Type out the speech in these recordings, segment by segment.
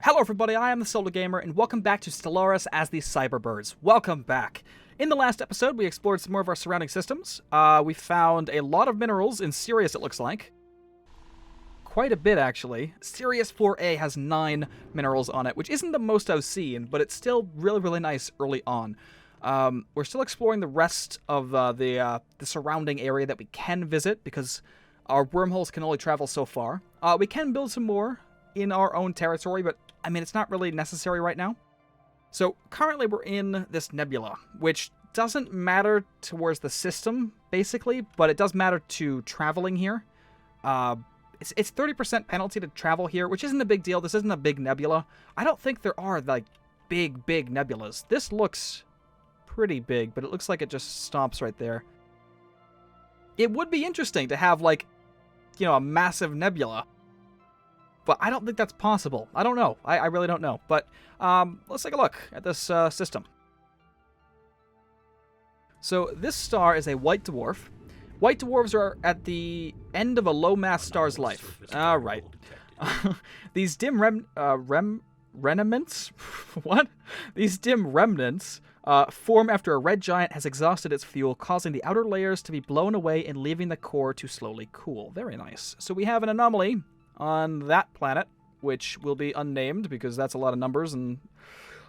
Hello everybody, I am the Solar Gamer, and welcome back to Stellaris as the Cyberbirds. Welcome back. In the last episode, we explored some more of our surrounding systems. We found a lot of minerals in Sirius, it looks like. Quite a bit, actually. Sirius 4A has 9 minerals on it, which isn't the most I've seen, but it's still really nice early on. We're still exploring the rest of the surrounding area that we can visit, because our wormholes can only travel so far. We can build some more in our own territory, but I mean, it's not really necessary right now. So currently we're in this nebula, which doesn't matter towards the system, basically, but it does matter to traveling here. It's 30% penalty to travel here, which isn't a big deal. This isn't a big nebula. I don't think there are, like, big nebulas. This looks pretty big, but it looks like it just stops right there. It would be interesting to have, like, you know, a massive nebula. But I don't think that's possible. I don't know. I really don't know. But let's take a look at this system. So this star is a white dwarf. White dwarves are at the end of a low-mass star's life. All right. These dim remnants? What? These dim remnants form after a red giant has exhausted its fuel, causing the outer layers to be blown away and leaving the core to slowly cool. Very nice. So we have an anomaly on that planet, which will be unnamed because that's a lot of numbers and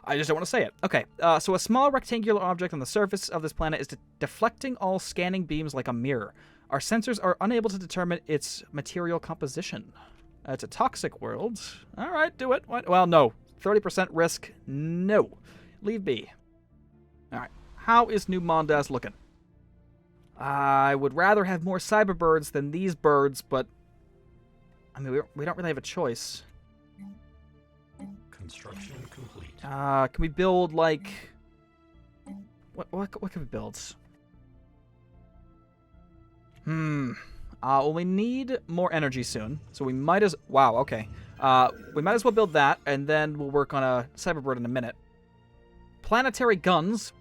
I just don't want to say it. Okay, so a small rectangular object on the surface of this planet is deflecting all scanning beams like a mirror. Our sensors are unable to determine its material composition. It's a toxic world. All right, do it. What? Well, no. 30% risk. No. Leave be. All right. How is New Mondas looking? I would rather have more Cyberbirds than these birds, but I mean, we don't really have a choice. Construction complete. Can we build, like... What can we build? Well, we need more energy soon, so we might as... Wow, okay. We might as well build that, and then we'll work on a Cyberbird in a minute. Planetary guns.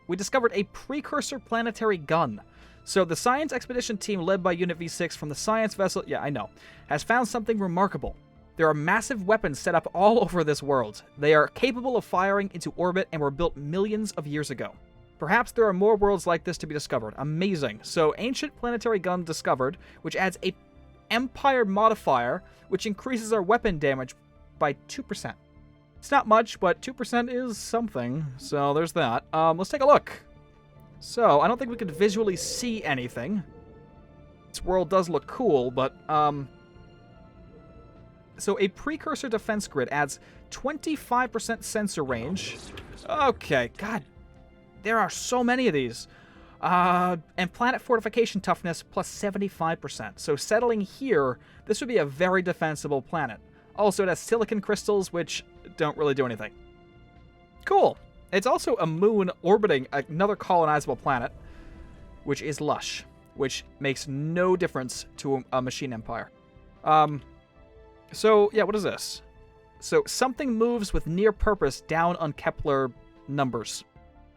We discovered a precursor planetary gun. So the science expedition team led by Unit V6 from the science vessel, yeah, I know, has found something remarkable. There are massive weapons set up all over this world. They are capable of firing into orbit and were built millions of years ago. Perhaps there are more worlds like this to be discovered. Amazing. So ancient planetary gun discovered, which adds a Empire modifier, which increases our weapon damage by 2%. It's not much, but 2% is something. So there's that. Let's take a look. So, I don't think we could visually see anything. This world does look cool, but, So, a precursor defense grid adds 25% sensor range. Okay, god. There are so many of these. And planet fortification toughness plus 75%. So, settling here, this would be a very defensible planet. Also, it has silicon crystals, which don't really do anything. Cool. It's also a moon orbiting another colonizable planet, which is lush, which makes no difference to a machine empire. So, yeah, what is this? So, something moves with near purpose down on Kepler numbers.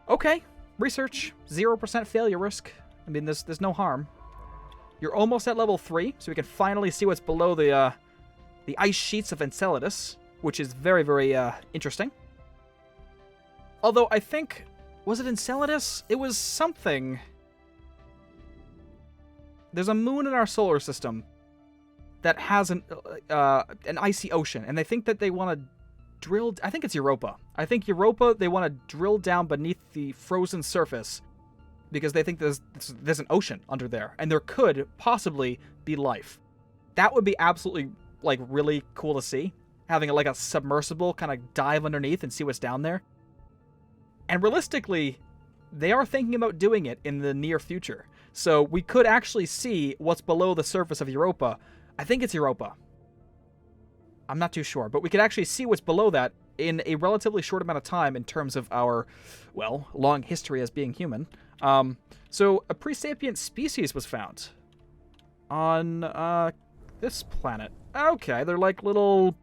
Okay, research, 0% failure risk. I mean, there's no harm. You're almost at level 3, so we can finally see what's below the ice sheets of Enceladus, which is very interesting. Although, I think... Was it Enceladus? It was something. There's a moon in our solar system that has an icy ocean, and they think that they want to drill... I think it's Europa. I think Europa, they want to drill down beneath the frozen surface because they think there's an ocean under there, and there could possibly be life. That would be absolutely, like, really cool to see. Having, like, a submersible kind of dive underneath and see what's down there. And realistically, they are thinking about doing it in the near future. So we could actually see what's below the surface of Europa. I think it's Europa. I'm not too sure, but we could actually see what's below that in a relatively short amount of time in terms of our, well, long history as being human. So a pre-sapient species was found on this planet. Okay, they're like little...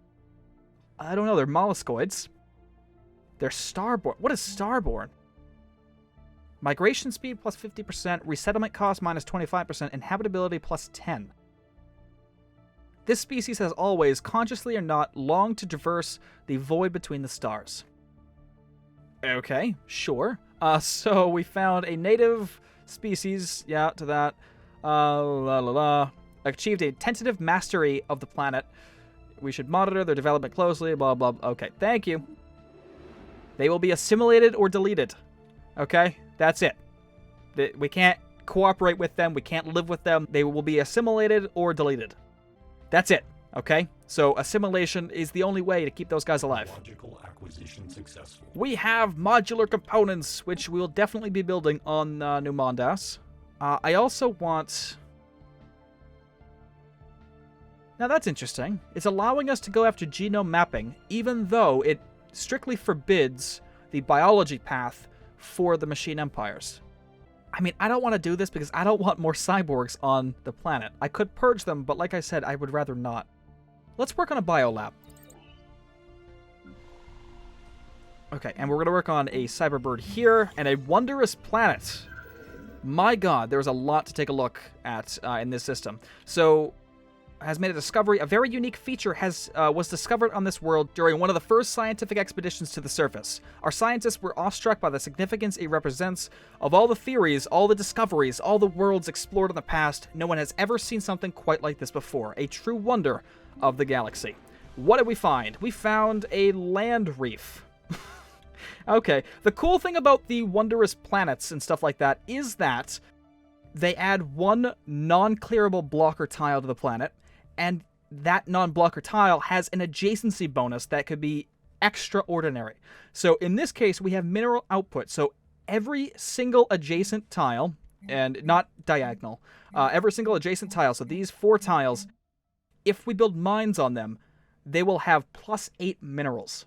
I don't know, they're molluscoids. They're starborn. What is starborn? Migration speed plus 50%, resettlement cost minus 25%, and habitability plus 10. This species has always, consciously or not, longed to traverse the void between the stars. Okay, sure. So we found a native species, yeah, to that. Achieved a tentative mastery of the planet. We should monitor their development closely, blah, blah, blah. Okay, thank you. They will be assimilated or deleted. Okay, that's it. We can't cooperate with them. We can't live with them. They will be assimilated or deleted. That's it, okay? So assimilation is the only way to keep those guys alive. Logical acquisition successful. We have modular components, which we'll definitely be building on New Mondas. I also want... Now that's interesting. It's allowing us to go after genome mapping, even though it strictly forbids the biology path for the machine empires. I mean, I don't want to do this because I don't want more cyborgs on the planet. I could purge them, but like I said, I would rather not. Let's work on a biolab. Okay, and we're going to work on a Cyberbird here, and a wondrous planet. My god, there's a lot to take a look at in this system. So, has made a discovery. A very unique feature was discovered on this world during one of the first scientific expeditions to the surface. Our scientists were awestruck by the significance it represents. Of all the theories, all the discoveries, all the worlds explored in the past, no one has ever seen something quite like this before. A true wonder of the galaxy. What did we find? We found a land reef. Okay, the cool thing about the wondrous planets and stuff like that is that they add one non-clearable blocker tile to the planet, and that non-blocker tile has an adjacency bonus that could be extraordinary. So in this case, we have mineral output. So every single adjacent tile, and not diagonal, every single adjacent tile, so these 4 tiles, if we build mines on them, they will have +8 minerals,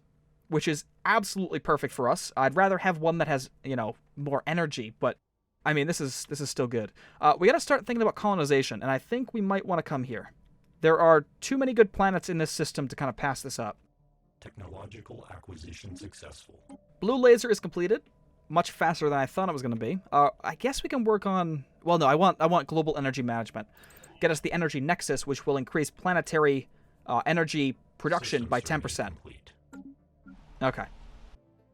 which is absolutely perfect for us. I'd rather have one that has, you know, more energy, but I mean, this is still good. We got to start thinking about colonization, and I think we might want to come here. There are too many good planets in this system to kind of pass this up. Technological acquisition successful. Blue laser is completed. Much faster than I thought it was going to be. I guess we can work on... Well, no, I want global energy management. Get us the energy nexus, which will increase planetary energy production by 10%. Okay.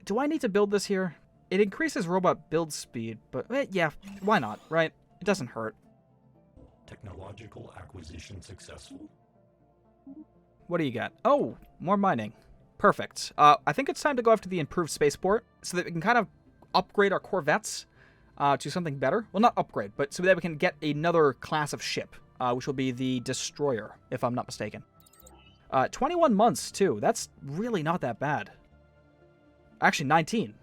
Do I need to build this here? It increases robot build speed, but yeah, why not, right? It doesn't hurt. Technological acquisition successful. What do you got? Oh, more mining. Perfect. I think it's time to go after the improved spaceport so that we can kind of upgrade our corvettes to something better. Well, not upgrade, but so that we can get another class of ship, which will be the Destroyer, if I'm not mistaken. 21 months, too. That's really not that bad. Actually, 19.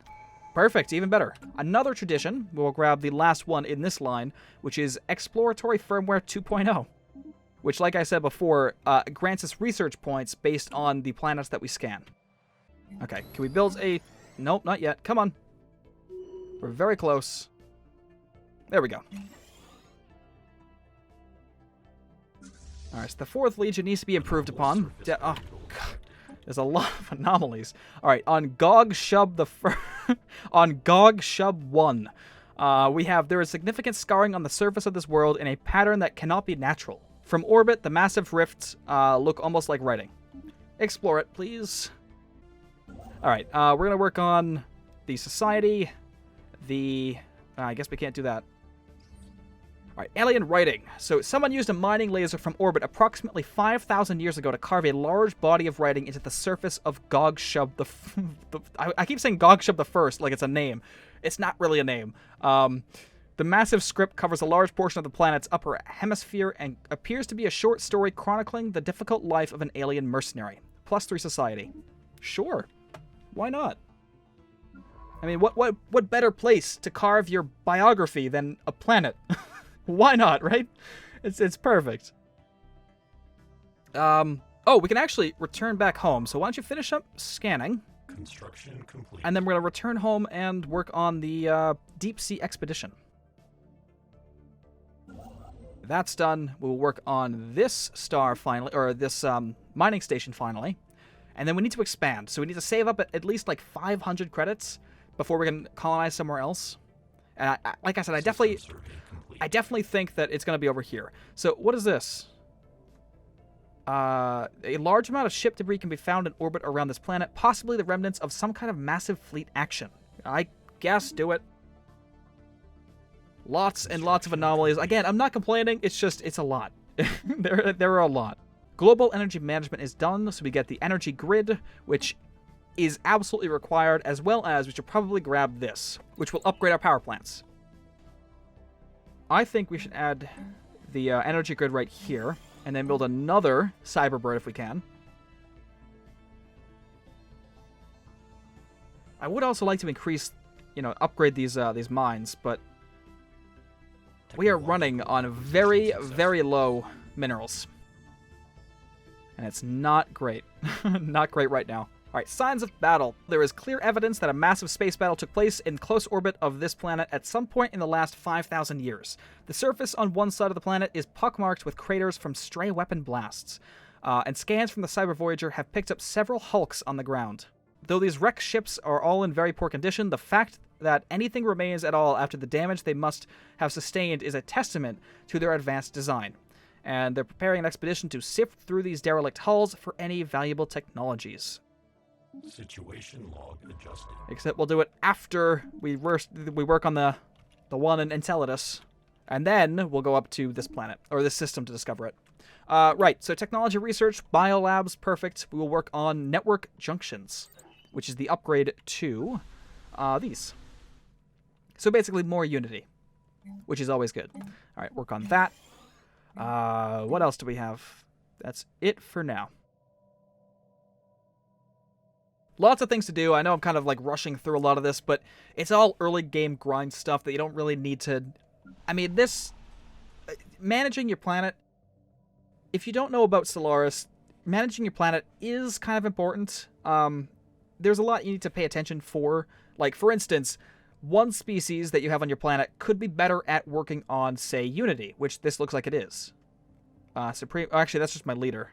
Perfect, even better. Another tradition, we'll grab the last one in this line, which is Exploratory Firmware 2.0, which, like I said before, grants us research points based on the planets that we scan. Okay, can we build a... Nope, not yet. Come on. We're very close. There we go. Alright, so the 4th Legion needs to be improved upon. Oh, God. There's a lot of anomalies. All right, on Gog Shub on Gog Shub 1, there is significant scarring on the surface of this world in a pattern that cannot be natural. From orbit, the massive rifts look almost like writing. Explore it, please. All right, we're gonna work on the society. I guess we can't do that. All right, alien writing. So someone used a mining laser from orbit approximately 5,000 years ago to carve a large body of writing into the surface of Gog Shub I keep saying Gog Shub the First like it's a name. It's not really a name. The massive script covers a large portion of the planet's upper hemisphere and appears to be a short story chronicling the difficult life of an alien mercenary. +3 society. Sure. Why not? I mean, what better place to carve your biography than a planet? Why not, right? It's perfect. Oh, we can actually return back home. So why don't you finish up scanning? Construction complete. And then we're going to return home and work on the deep sea expedition. That's done. We'll work on this star finally, or this mining station finally. And then we need to expand. So we need to save up at least like 500 credits before we can colonize somewhere else. And like I said, I definitely think that it's going to be over here. So what is this? A large amount of ship debris can be found in orbit around this planet, possibly the remnants of some kind of massive fleet action. I guess do it. Lots and lots of anomalies. Again, I'm not complaining, it's just, it's a lot. there are a lot. Global energy management is done, so we get the energy grid, which is absolutely required, as well as we should probably grab this, which will upgrade our power plants. I think we should add the energy grid right here, and then build another Cyberbird if we can. I would also like to increase, upgrade these mines, but we are running on very, very low minerals. And it's not great. Not great right now. Alright, signs of battle. There is clear evidence that a massive space battle took place in close orbit of this planet at some point in the last 5,000 years. The surface on one side of the planet is pockmarked with craters from stray weapon blasts, and scans from the Cyber Voyager have picked up several hulks on the ground. Though these wrecked ships are all in very poor condition, the fact that anything remains at all after the damage they must have sustained is a testament to their advanced design. And they're preparing an expedition to sift through these derelict hulls for any valuable technologies. Situation log adjusted. Except we'll do it after we work on the one in Enceladus, and then we'll go up to this planet, or this system, to discover it. Right, so technology research, biolabs, perfect. We will work on network junctions, which is the upgrade to these. So basically more Unity, which is always good. All right, work on that. What else do we have? That's it for now. Lots of things to do. I know I'm kind of like rushing through a lot of this, but it's all early game grind stuff that you don't really need to... I mean, this... Managing your planet... If you don't know about Stellaris, managing your planet is kind of important. There's a lot you need to pay attention for. Like, for instance, one species that you have on your planet could be better at working on, say, Unity, which this looks like it is. Supreme... Oh, actually, that's just my leader.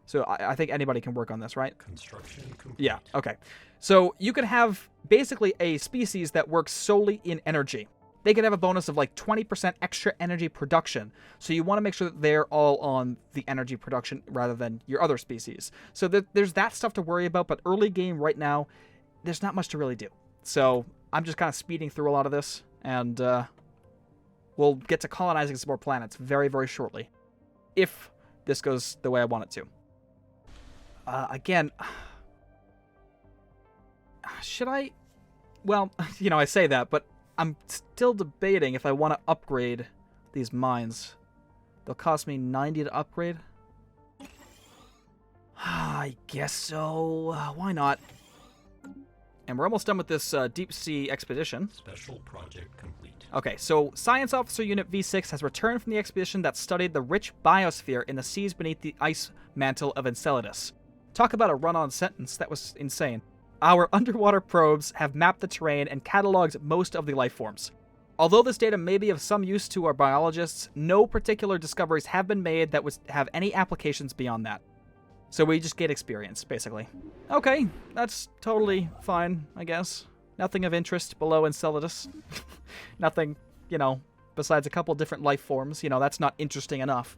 So I think anybody can work on this, right? Construction complete. Yeah, okay. So you could have basically a species that works solely in energy. They could have a bonus of like 20% extra energy production. So you want to make sure that they're all on the energy production rather than your other species. So there's that stuff to worry about, but early game right now, there's not much to really do. So I'm just kind of speeding through a lot of this, and we'll get to colonizing some more planets very, very shortly. If this goes the way I want it to. Again, should I... Well, I say that, but I'm still debating if I want to upgrade these mines. They'll cost me 90 to upgrade. I guess so. Why not? And we're almost done with this deep sea expedition. Special project complete. Okay, so Science Officer Unit V6 has returned from the expedition that studied the rich biosphere in the seas beneath the ice mantle of Enceladus. Talk about a run-on sentence. That was insane. Our underwater probes have mapped the terrain and cataloged most of the life forms. Although this data may be of some use to our biologists, no particular discoveries have been made that would have any applications beyond that. So we just get experience, basically. Okay, that's totally fine, I guess. Nothing of interest below Enceladus. Nothing, besides a couple different life forms. That's not interesting enough.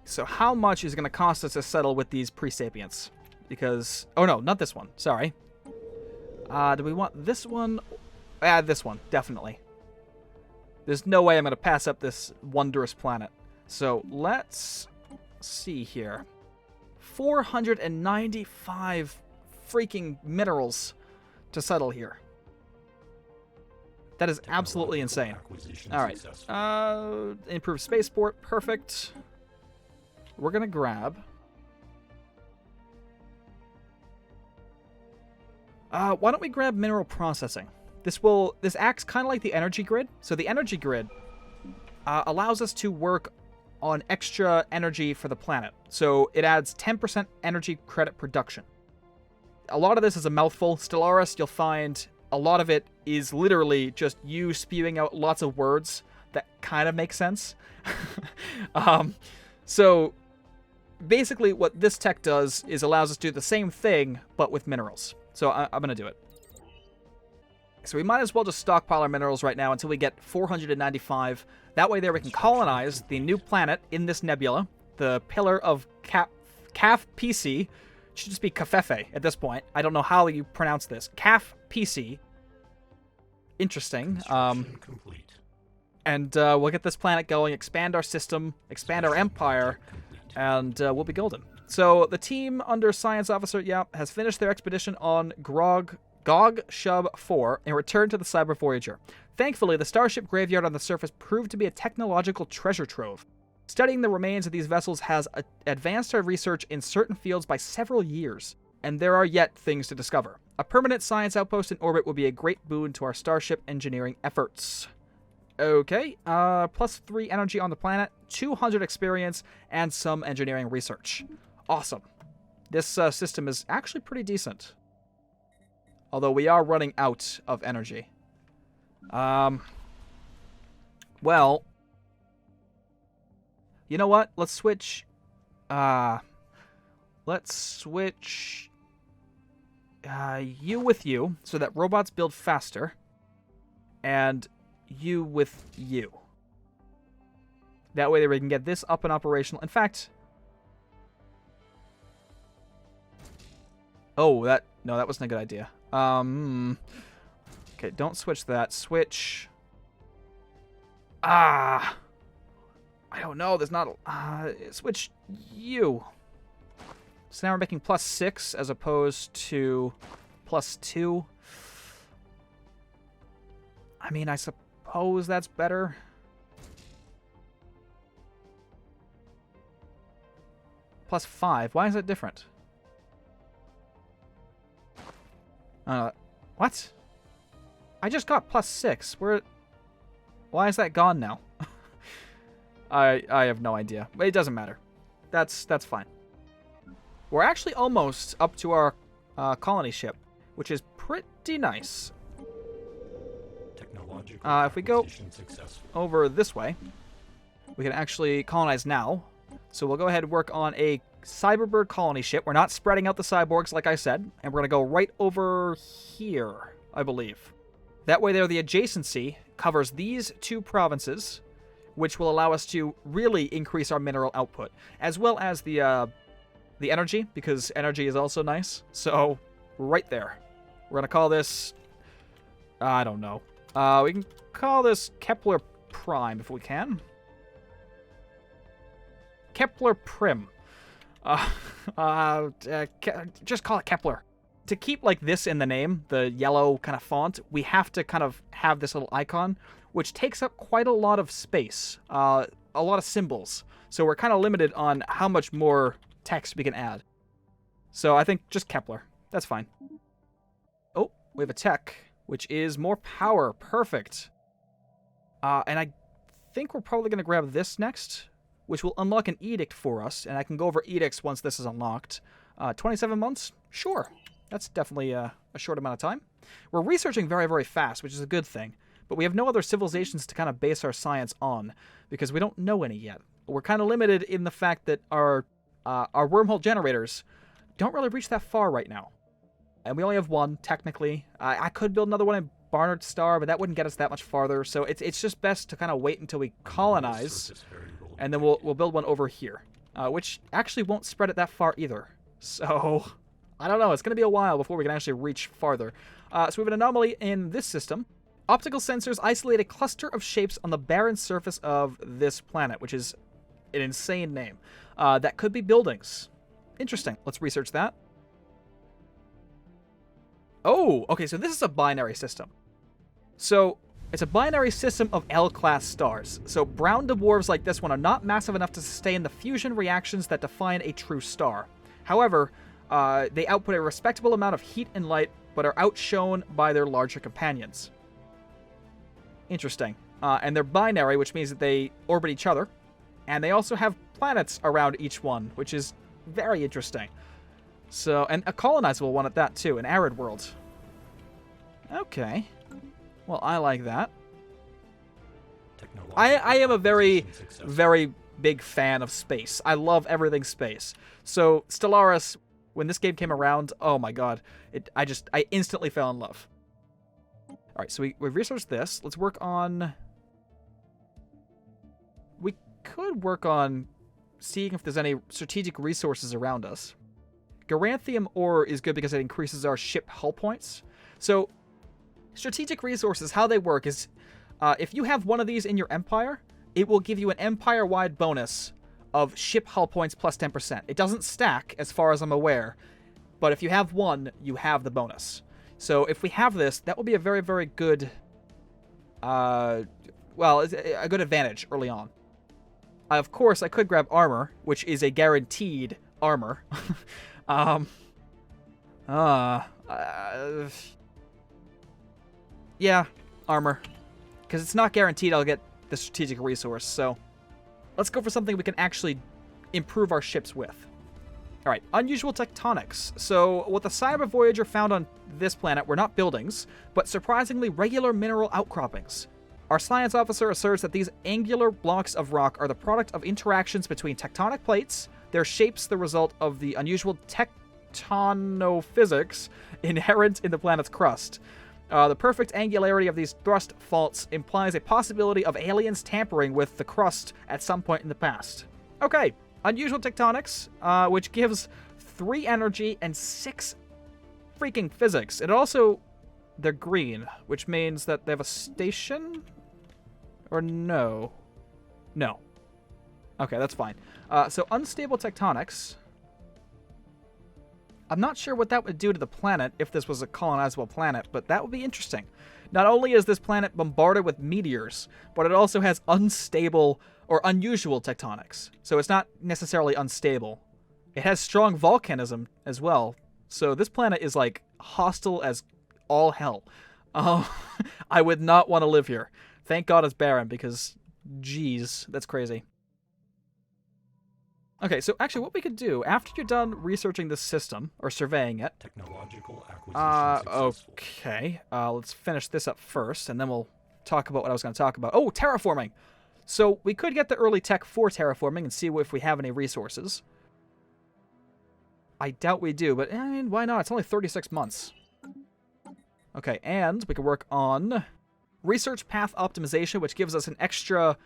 So how much is it going to cost us to settle with these pre-sapients? Because... Oh, no, not this one. Sorry. Do we want this one? This one, definitely. There's no way I'm going to pass up this wondrous planet. So let's see here. 495 freaking minerals to settle here. That is absolutely insane. All right. Improved spaceport. Perfect. We're going to grab... why don't we grab mineral processing? This acts kind of like the energy grid. So the energy grid allows us to work on extra energy for the planet. So it adds 10% energy credit production. A lot of this is a mouthful. Stellaris, you'll find a lot of it is literally just you spewing out lots of words that kind of make sense. So basically what this tech does is allows us to do the same thing, but with minerals. So I'm going to do it. So we might as well just stockpile our minerals right now until we get 495. That way there we can colonize the new planet in this nebula. the pillar of CAF PC. It should just be Cafefe at this point. I don't know how you pronounce this. CAF PC. Interesting. Construction complete. And we'll get this planet going, expand our system, expand our empire, and we'll be golden. So the team under Science Officer, has finished their expedition on Gog Shub 4 and returned to the Cyber Voyager. Thankfully, the starship graveyard on the surface proved to be a technological treasure trove. Studying the remains of these vessels has advanced our research in certain fields by several years, and there are yet things to discover. A permanent science outpost in orbit will be a great boon to our starship engineering efforts. Okay, +3 energy on the planet, 200 experience, and some engineering research. Awesome. This system is actually pretty decent. Although we are running out of energy. Well, you know what? Let's switch. Let's switch you with you so that robots build faster, and you with you. That way we can get this up and operational. In fact, that wasn't a good idea. Okay, don't switch that. Switch. I don't know. There's not. Switch you. So now we're making +6 as opposed to +2. I mean, I suppose that's better. +5. Why is it different? What? I just got +6. Why is that gone now? I have no idea. But it doesn't matter. That's fine. We're actually almost up to our colony ship, which is pretty nice. If we go over this way, we can actually colonize now. So we'll go ahead and work on a Cyberbird colony ship. We're not spreading out the cyborgs, like I said, and we're going to go right over here, I believe. That way there, the adjacency covers these two provinces, which will allow us to really increase our mineral output, as well as the energy, because energy is also nice. So, right there. We're going to call this... I don't know. We can call this Kepler Prime, if we can. Kepler Prim. Just call it Kepler. To keep like this in the name, the yellow kind of font, we have to kind of have this little icon, which takes up quite a lot of space, a lot of symbols. So we're kind of limited on how much more text we can add. So I think just Kepler. That's fine. Oh, we have a tech, which is more power. Perfect. And I think we're probably going to grab this next, which will unlock an edict for us, and I can go over edicts once this is unlocked. 27 months? Sure. That's definitely a short amount of time. We're researching very, very fast, which is a good thing, but we have no other civilizations to kind of base our science on, because we don't know any yet. We're kind of limited in the fact that our wormhole generators don't really reach that far right now. And we only have one, technically. I could build another one in Barnard Star, but that wouldn't get us that much farther, so it's just best to kind of wait until we colonize, and then we'll build one over here, which actually won't spread it that far either. So, I don't know. It's going to be a while before we can actually reach farther. So we have an anomaly in this system. Optical sensors isolate a cluster of shapes on the barren surface of this planet, which is an insane name. That could be buildings. Interesting. Let's research that. Oh, okay, so this is a binary system. So, it's a binary system of L-class stars. So brown dwarves like this one are not massive enough to sustain the fusion reactions that define a true star. However, they output a respectable amount of heat and light, but are outshone by their larger companions. Interesting. And they're binary, which means that they orbit each other. And they also have planets around each one, which is very interesting. So, and a colonizable one at that too, an arid world. Okay. Well, I like that. I am a very, very big fan of space. I love everything space. So, Stellaris, when this game came around, oh my god, I instantly fell in love. Alright, so we've researched this. Let's work on... We could work on seeing if there's any strategic resources around us. Garanthium ore is good because it increases our ship hull points. So, strategic resources, how they work is, if you have one of these in your empire, it will give you an empire-wide bonus of ship hull points plus 10%. It doesn't stack, as far as I'm aware, but if you have one, you have the bonus. So if we have this, that will be a very, very good, well, it's a good advantage early on. Of course, I could grab armor, which is a guaranteed armor. Yeah, armor. Because it's not guaranteed I'll get the strategic resource, so let's go for something we can actually improve our ships with. Alright, unusual tectonics. So, what the Cyber Voyager found on this planet were not buildings, but surprisingly regular mineral outcroppings. Our science officer asserts that these angular blocks of rock are the product of interactions between tectonic plates, their shapes the result of the unusual tectonophysics inherent in the planet's crust. The perfect angularity of these thrust faults implies a possibility of aliens tampering with the crust at some point in the past. Okay, unusual tectonics, which gives 3 energy and 6 freaking physics. It also, they're green, which means that they have a station? Or no? No. Okay, that's fine. So unstable tectonics. I'm not sure what that would do to the planet if this was a colonizable planet, but that would be interesting. Not only is this planet bombarded with meteors, but it also has unstable or unusual tectonics. So it's not necessarily unstable. It has strong volcanism as well. So this planet is like hostile as all hell. I would not want to live here. Thank God it's barren because, geez, that's crazy. Okay, so actually what we could do, after you're done researching this system, or surveying it... Technological acquisition successful. Okay, let's finish this up first, and then we'll talk about what I was going to talk about. Oh, terraforming! So we could get the early tech for terraforming and see if we have any resources. I doubt we do, but I mean, why not? It's only 36 months. Okay, and we can work on research path optimization, which gives us an extra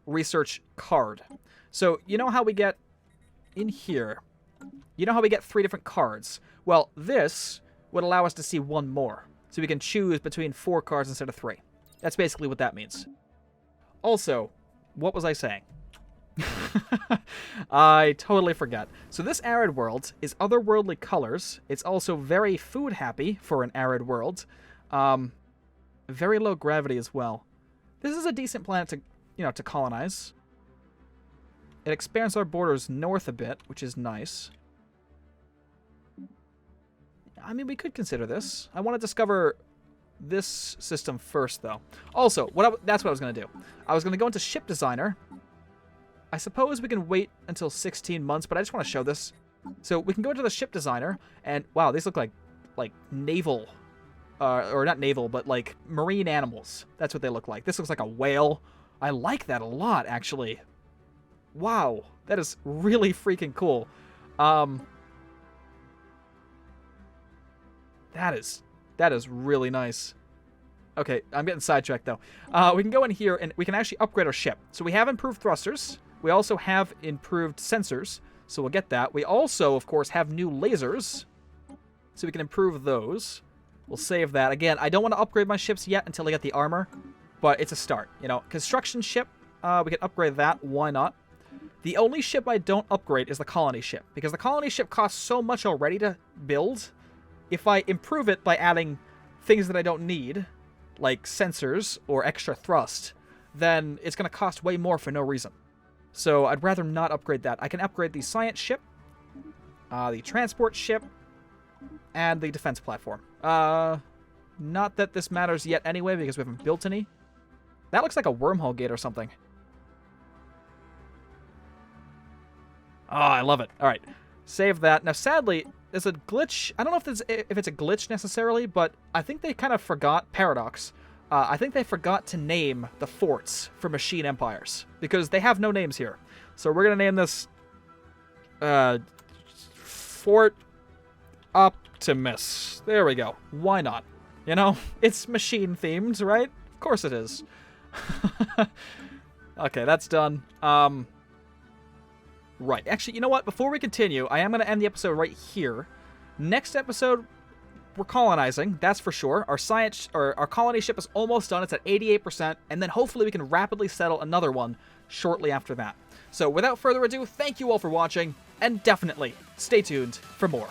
research card. So, you know how we get in here, you know how we get 3 different cards? Well, this would allow us to see 1 more. So we can choose between 4 cards instead of 3. That's basically what that means. Also, what was I saying? I totally forgot. So this arid world is otherworldly colors. It's also very food happy for an arid world. Very low gravity as well. This is a decent planet to, to colonize. It expands our borders north a bit, which is nice. I mean, we could consider this. I want to discover this system first, though. Also, that's what I was going to do. I was going to go into Ship Designer. I suppose we can wait until 16 months, but I just want to show this. So we can go into the Ship Designer, and wow, these look like naval, or not naval, but like marine animals. That's what they look like. This looks like a whale. I like that a lot, actually. Wow, that is really freaking cool. That is really nice. Okay, I'm getting sidetracked though. We can go in here and we can actually upgrade our ship. So we have improved thrusters. We also have improved sensors. So we'll get that. We also, of course, have new lasers. So we can improve those. We'll save that. Again, I don't want to upgrade my ships yet until I get the armor. But it's a start. Construction ship. We can upgrade that. Why not? The only ship I don't upgrade is the colony ship, because the colony ship costs so much already to build. If I improve it by adding things that I don't need, like sensors or extra thrust, then it's going to cost way more for no reason. So I'd rather not upgrade that. I can upgrade the science ship, the transport ship, and the defense platform. Not that this matters yet anyway, because we haven't built any. That looks like a wormhole gate or something. Oh, I love it. All right, save that. Now, sadly, there's a glitch. I don't know if it's a glitch necessarily, but I think they kind of forgot, Paradox. I think they forgot to name the forts for machine empires, because they have no names here. So we're going to name this Fort Optimus. There we go. Why not? It's machine themed, right? Of course it is. Okay, that's done. Right. Actually, you know what? Before we continue, I am going to end the episode right here. Next episode, we're colonizing, that's for sure. Our colony ship is almost done. It's at 88%, and then hopefully we can rapidly settle another one shortly after that. So without further ado, thank you all for watching, and definitely stay tuned for more.